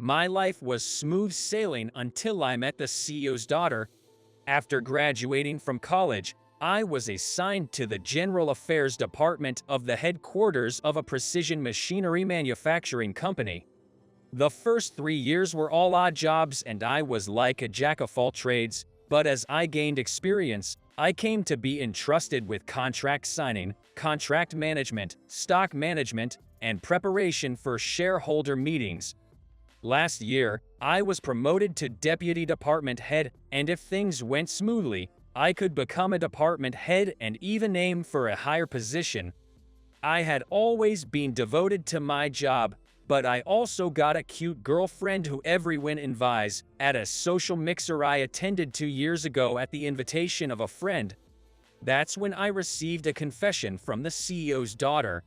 My life was smooth sailing until I met the CEO's daughter. After graduating from college, I was assigned to the General Affairs Department of the headquarters of a precision machinery manufacturing company. The first 3 years were all odd jobs and I was like a jack of all trades, but as I gained experience, I came to be entrusted with contract signing, contract management, stock management, and preparation for shareholder meetings. Last year, I was promoted to deputy department head, and if things went smoothly, I could become a department head and even aim for a higher position. I had always been devoted to my job, but I also got a cute girlfriend who everyone envies at a social mixer I attended 2 years ago at the invitation of a friend. That's when I received a confession from the CEO's daughter.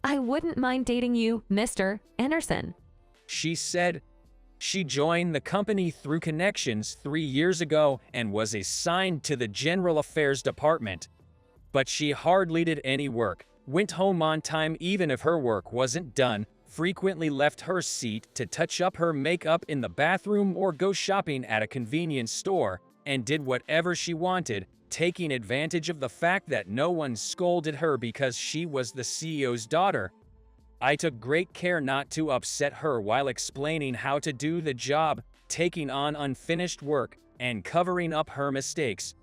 I wouldn't mind dating you, Mr. Anderson. She said she joined the company through connections 3 years ago and was assigned to the General Affairs Department. But she hardly did any work, went home on time even if her work wasn't done, frequently left her seat to touch up her makeup in the bathroom or go shopping at a convenience store, and did whatever she wanted, taking advantage of the fact that no one scolded her because she was the CEO's daughter. I took great care not to upset her while explaining how to do the job, taking on unfinished work, and covering up her mistakes.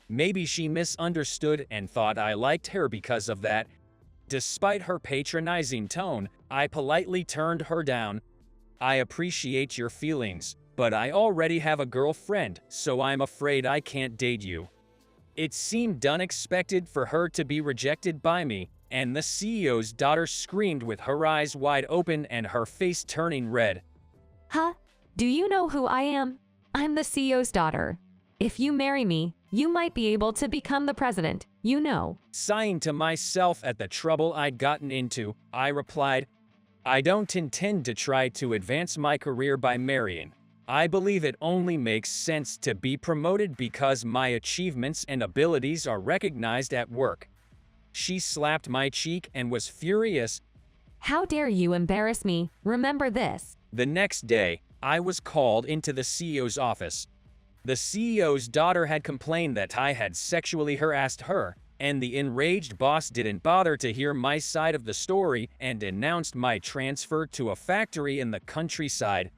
Maybe she misunderstood and thought I liked her because of that. Despite her patronizing tone, I politely turned her down. I appreciate your feelings, but I already have a girlfriend, so I'm afraid I can't date you. It seemed unexpected for her to be rejected by me, and the CEO's daughter screamed with her eyes wide open and her face turning red. Huh? Do you know who I am? I'm the CEO's daughter. If you marry me, you might be able to become the president, you know. Sighing to myself at the trouble I'd gotten into, I replied, I don't intend to try to advance my career by marrying. I believe it only makes sense to be promoted because my achievements and abilities are recognized at work. She slapped my cheek and was furious. How dare you embarrass me? Remember this. The next day, I was called into the CEO's office. The CEO's daughter had complained that I had sexually harassed her, and the enraged boss didn't bother to hear my side of the story and announced my transfer to a factory in the countryside.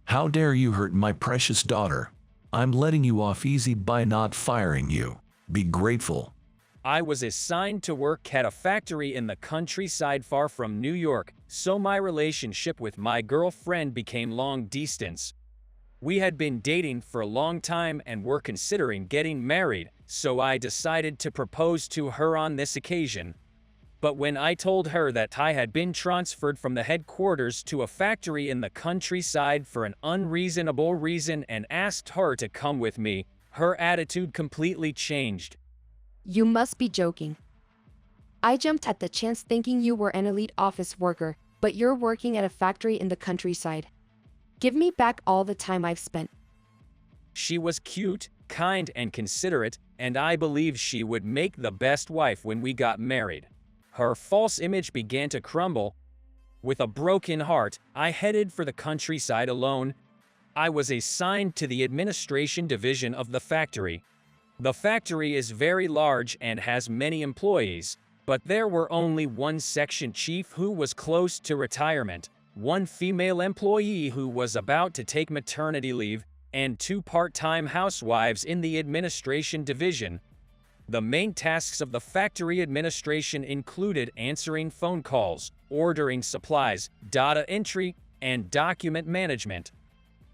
How dare you hurt my precious daughter? I'm letting you off easy by not firing you. Be grateful. I was assigned to work at a factory in the countryside far from New York, so my relationship with my girlfriend became long distance. We had been dating for a long time and were considering getting married, so I decided to propose to her on this occasion. But when I told her that I had been transferred from the headquarters to a factory in the countryside for an unreasonable reason and asked her to come with me, her attitude completely changed. You must be joking. I jumped at the chance thinking you were an elite office worker, but you're working at a factory in the countryside. Give me back all the time I've spent. She was cute, kind, and considerate, and I believed she would make the best wife when we got married. Her false image began to crumble. With a broken heart, I headed for the countryside alone. I was assigned to the administration division of the factory. The factory is very large and has many employees, but there were only one section chief who was close to retirement, one female employee who was about to take maternity leave, and two part-time housewives in the administration division. The main tasks of the factory administration included answering phone calls, ordering supplies, data entry, and document management.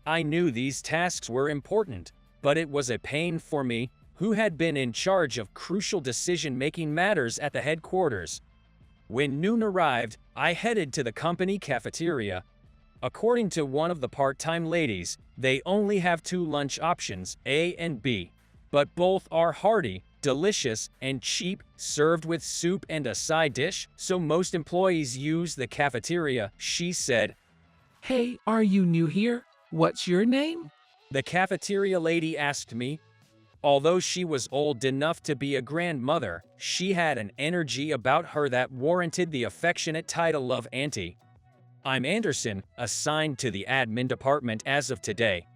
I knew these tasks were important, but it was a pain for me, who had been in charge of crucial decision-making matters at the headquarters. When noon arrived, I headed to the company cafeteria. According to one of the part-time ladies, they only have two lunch options, A and B, but both are hearty, delicious, and cheap, served with soup and a side dish, so most employees use the cafeteria, she said. Hey, are you new here? What's your name? The cafeteria lady asked me. Although she was old enough to be a grandmother, she had an energy about her that warranted the affectionate title of auntie. I'm Anderson, assigned to the admin department as of today.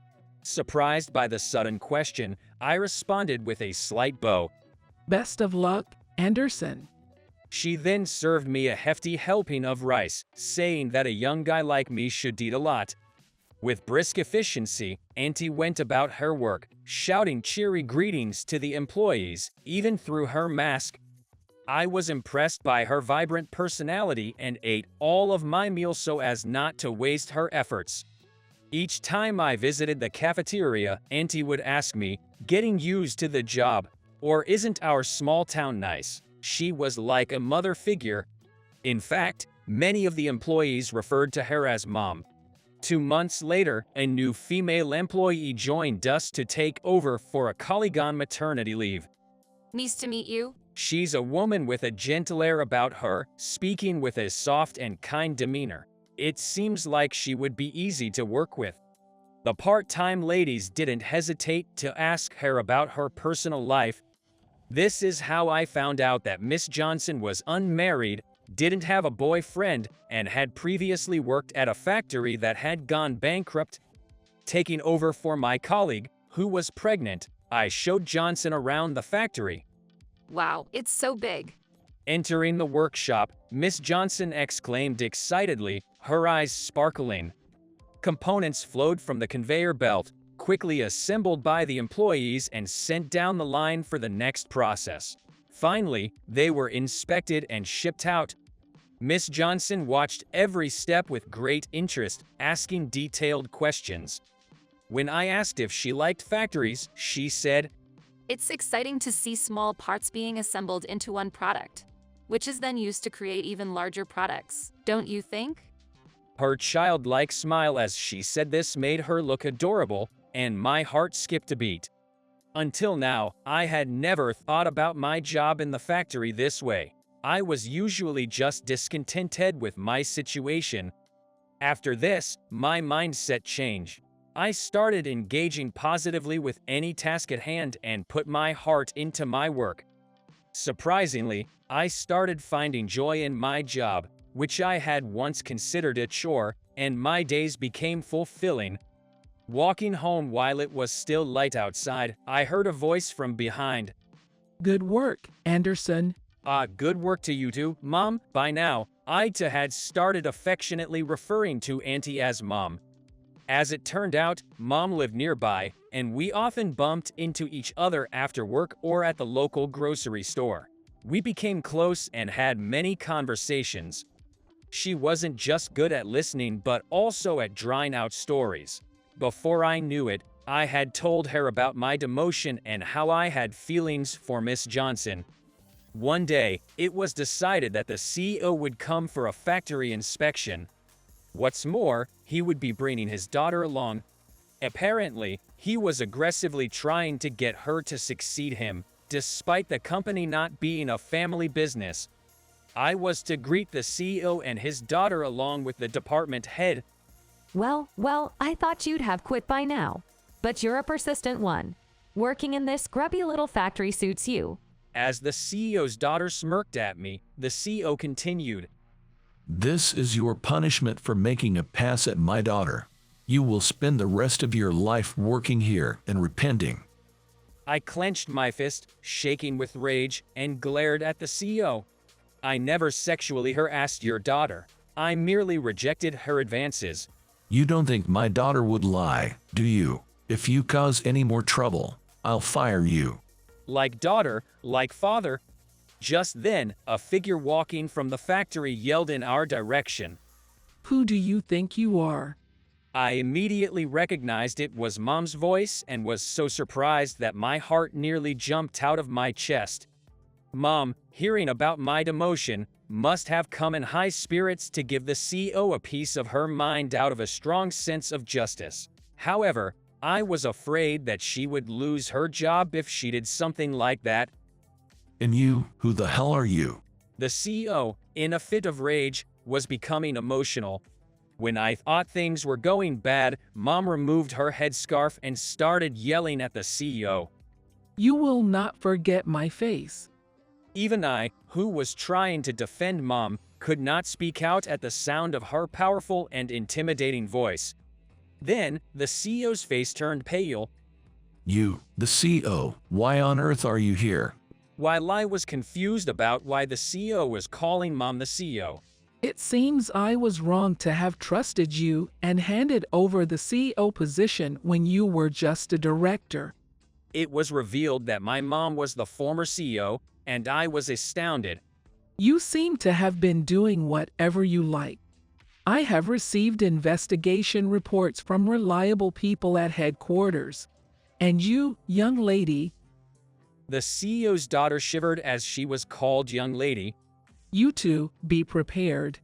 Surprised by the sudden question, I responded with a slight bow. Best of luck, Anderson. She then served me a hefty helping of rice, saying that a young guy like me should eat a lot. With brisk efficiency, Auntie went about her work, shouting cheery greetings to the employees, even through her mask. I was impressed by her vibrant personality and ate all of my meal so as not to waste her efforts. Each time I visited the cafeteria, Auntie would ask me, "Getting used to the job? Or isn't our small town nice?" She was like a mother figure. In fact, many of the employees referred to her as Mom. 2 months later, a new female employee joined us to take over for a colleague on maternity leave. Nice to meet you. She's a woman with a gentle air about her, speaking with a soft and kind demeanor. It seems like she would be easy to work with. The part-time ladies didn't hesitate to ask her about her personal life. This is how I found out that Miss Johnson was unmarried, didn't have a boyfriend, and had previously worked at a factory that had gone bankrupt. Taking over for my colleague, who was pregnant, I showed Johnson around the factory. Wow, it's so big. Entering the workshop, Miss Johnson exclaimed excitedly, her eyes sparkling. Components flowed from the conveyor belt, quickly assembled by the employees and sent down the line for the next process. Finally, they were inspected and shipped out. Miss Johnson watched every step with great interest, asking detailed questions. When I asked if she liked factories, she said, It's exciting to see small parts being assembled into one product, which is then used to create even larger products, don't you think? Her childlike smile as she said this made her look adorable, and my heart skipped a beat. Until now, I had never thought about my job in the factory this way. I was usually just discontented with my situation. After this, my mindset changed. I started engaging positively with any task at hand and put my heart into my work. Surprisingly, I started finding joy in my job, which I had once considered a chore, and my days became fulfilling. Walking home while it was still light outside, I heard a voice from behind. Good work, Anderson. Good work to you too, Mom. By now, I too had started affectionately referring to Auntie as Mom. As it turned out, Mom lived nearby, and we often bumped into each other after work or at the local grocery store. We became close and had many conversations. She wasn't just good at listening but also at drawing out stories. Before I knew it, I had told her about my demotion and how I had feelings for Miss Johnson. One day, it was decided that the CEO would come for a factory inspection. What's more, he would be bringing his daughter along. Apparently, he was aggressively trying to get her to succeed him, despite the company not being a family business. I was to greet the CEO and his daughter along with the department head. Well, I thought you'd have quit by now. But you're a persistent one. Working in this grubby little factory suits you. As the CEO's daughter smirked at me, the CEO continued. This is your punishment for making a pass at my daughter. You will spend the rest of your life working here and repenting. I clenched my fist, shaking with rage, and glared at the CEO. I never sexually harassed your daughter. I merely rejected her advances. You don't think my daughter would lie, do you? If you cause any more trouble, I'll fire you. Like daughter, like father. Just then, a figure walking from the factory yelled in our direction. Who do you think you are? I immediately recognized it was Mom's voice and was so surprised that my heart nearly jumped out of my chest. Mom, hearing about my demotion, must have come in high spirits to give the CEO a piece of her mind out of a strong sense of justice. However, I was afraid that she would lose her job if she did something like that. And you, who the hell are you? The CEO, in a fit of rage, was becoming emotional. When I thought things were going bad, Mom removed her headscarf and started yelling at the CEO. You will not forget my face. Even I, who was trying to defend Mom, could not speak out at the sound of her powerful and intimidating voice. Then, the CEO's face turned pale. You, the CEO, why on earth are you here? While I was confused about why the CEO was calling Mom the CEO. It seems I was wrong to have trusted you and handed over the CEO position when you were just a director. It was revealed that my mom was the former CEO, and I was astounded. You seem to have been doing whatever you like. I have received investigation reports from reliable people at headquarters. And you, young lady, The CEO's daughter shivered as she was called young lady. you too, be prepared.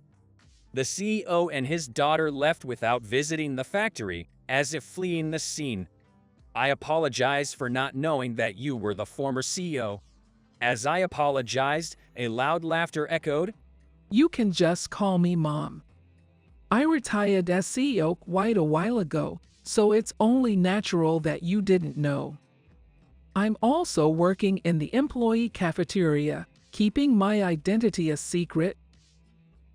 The CEO and his daughter left without visiting the factory, as if fleeing the scene. I apologize for not knowing that you were the former CEO. As I apologized, a loud laughter echoed. You can just call me Mom. I retired as CEO quite a while ago, so it's only natural that you didn't know. I'm also working in the employee cafeteria, keeping my identity a secret.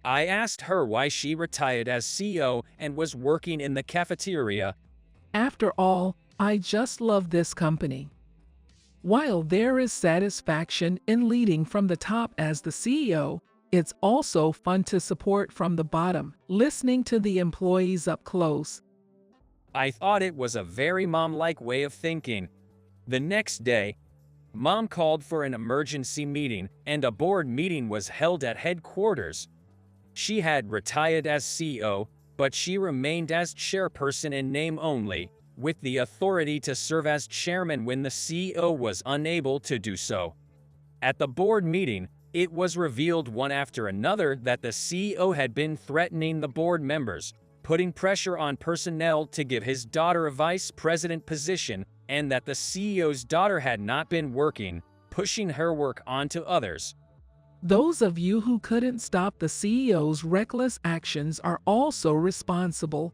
I asked her why she retired as CEO and was working in the cafeteria. After all, I just love this company. While there is satisfaction in leading from the top as the CEO, it's also fun to support from the bottom, listening to the employees up close. I thought it was a very mom-like way of thinking. The next day, Mom called for an emergency meeting, and a board meeting was held at headquarters. She had retired as CEO, but she remained as chairperson in name only, with the authority to serve as chairman when the CEO was unable to do so. At the board meeting, it was revealed one after another that the CEO had been threatening the board members, putting pressure on personnel to give his daughter a vice president position, and that the CEO's daughter had not been working, pushing her work onto others. Those of you who couldn't stop the CEO's reckless actions are also responsible.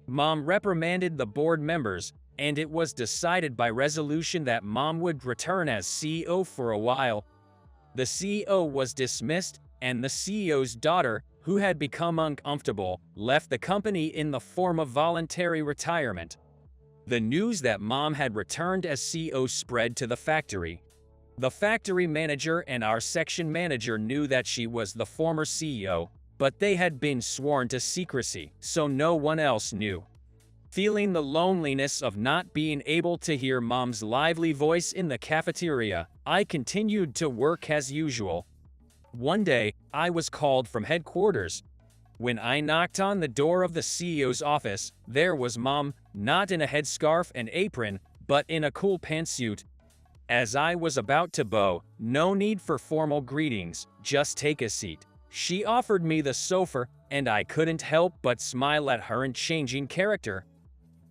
Mom reprimanded the board members, and it was decided by resolution that Mom would return as CEO for a while. The CEO was dismissed, and the CEO's daughter, who had become uncomfortable, left the company in the form of voluntary retirement. The news that Mom had returned as CEO spread to the factory. The factory manager and our section manager knew that she was the former CEO, but they had been sworn to secrecy, so no one else knew. Feeling the loneliness of not being able to hear Mom's lively voice in the cafeteria, I continued to work as usual. One day, I was called from headquarters. When I knocked on the door of the CEO's office, there was Mom, not in a headscarf and apron, but in a cool pantsuit. As I was about to bow, no need for formal greetings, just take a seat. She offered me the sofa, and I couldn't help but smile at her unchanging character.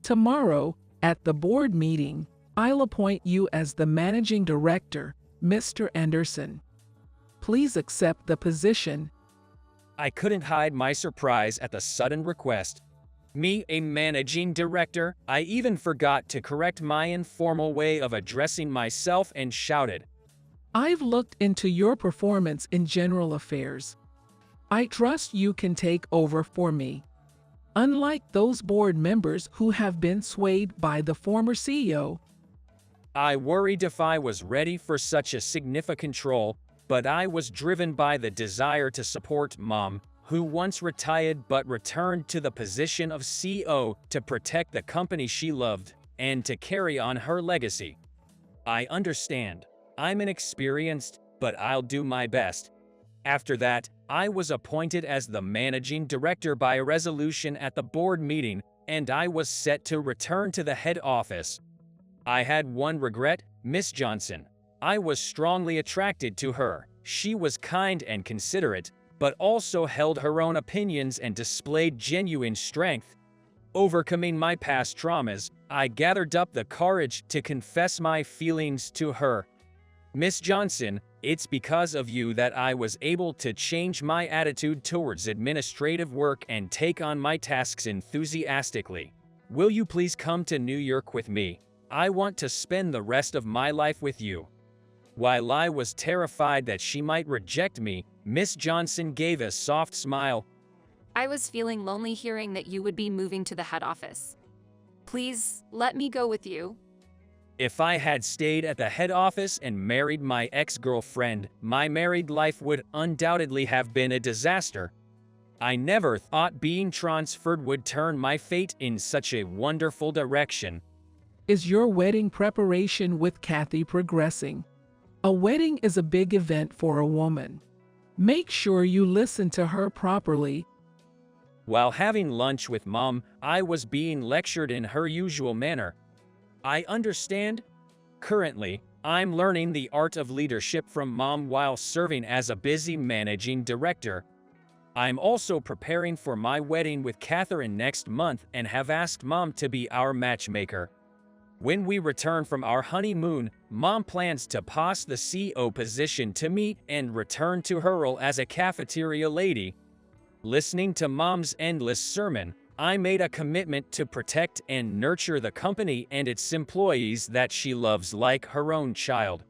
Tomorrow, at the board meeting, I'll appoint you as the managing director, Mr. Anderson. Please accept the position. I couldn't hide my surprise at the sudden request. Me, a managing director? I even forgot to correct my informal way of addressing myself and shouted. I've looked into your performance in general affairs. I trust you can take over for me. Unlike those board members who have been swayed by the former CEO. I worried if I was ready for such a significant role, but I was driven by the desire to support Mom, who once retired but returned to the position of CEO to protect the company she loved and to carry on her legacy. I understand. I'm inexperienced, but I'll do my best. After that, I was appointed as the managing director by a resolution at the board meeting, and I was set to return to the head office. I had one regret, Miss Johnson. I was strongly attracted to her. She was kind and considerate, but also held her own opinions and displayed genuine strength. Overcoming my past traumas, I gathered up the courage to confess my feelings to her. Miss Johnson, it's because of you that I was able to change my attitude towards administrative work and take on my tasks enthusiastically. Will you please come to New York with me? I want to spend the rest of my life with you. While I was terrified that she might reject me, Miss Johnson gave a soft smile. I was feeling lonely hearing that you would be moving to the head office. Please, let me go with you. If I had stayed at the head office and married my ex-girlfriend, my married life would undoubtedly have been a disaster. I never thought being transferred would turn my fate in such a wonderful direction. Is your wedding preparation with Kathy progressing? A wedding is a big event for a woman. Make sure you listen to her properly. While having lunch with Mom, I was being lectured in her usual manner. I understand. Currently, I'm learning the art of leadership from Mom while serving as a busy managing director. I'm also preparing for my wedding with Catherine next month and have asked Mom to be our matchmaker. When we return from our honeymoon, Mom plans to pass the CO position to me and return to her role as a cafeteria lady. Listening to Mom's endless sermon, I made a commitment to protect and nurture the company and its employees that she loves like her own child.